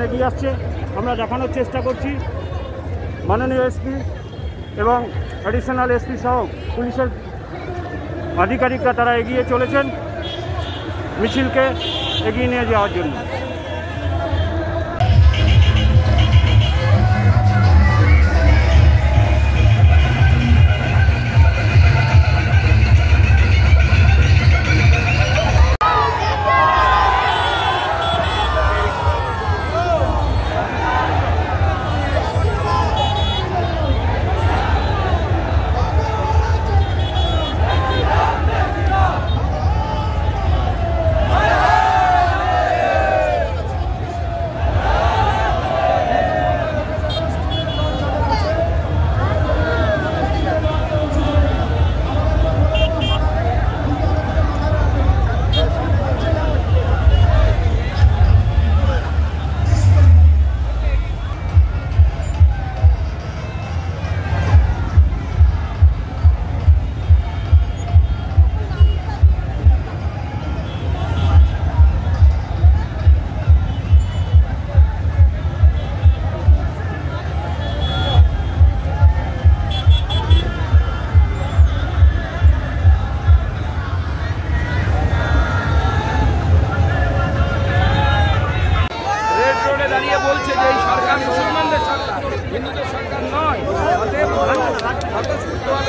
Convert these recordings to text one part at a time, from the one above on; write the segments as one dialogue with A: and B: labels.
A: এগিয়ে আসছে। আমরা দেখানোর চেষ্টা করছি মাননীয় এসপি এবং অ্যাডিশনাল এসপি সহ পুলিশের আধিকারিকরা তারা এগিয়ে চলেছেন মিছিলকে এগিয়ে নিয়ে যাওয়ার জন্য।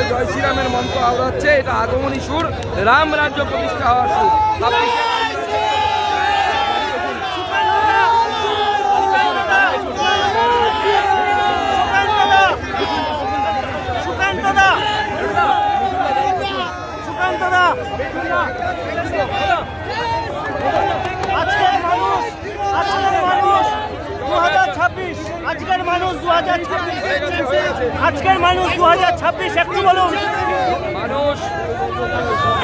B: জয় শ্রীরামের মন্ত্র আওড়াচ্ছে, এটা আগমনী সুর, রাম রাজ্য প্রতিষ্ঠা হওয়ার সুর।
A: আজকের মানুষ 2026 একটু বলুন।
B: মানুষ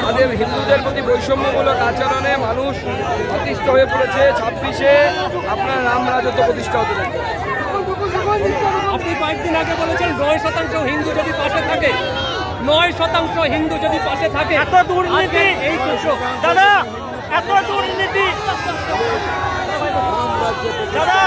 B: তাদের হিন্দুদের প্রতি বৈষম্যমূলক আচরণে মানুষ অতিষ্ঠ হয়ে পড়েছে। 26-এ আপনার রাম রাজত্ব প্রতিষ্ঠা হতে পারে।
C: আপনি কয়েকদিন আগে বলেছেন 9% হিন্দু যদি পাশে থাকে, 9% হিন্দু যদি পাশে থাকে,
A: এত দুর্নীতি
C: এই
A: দাদা, এত দুর্নীতি দাদা।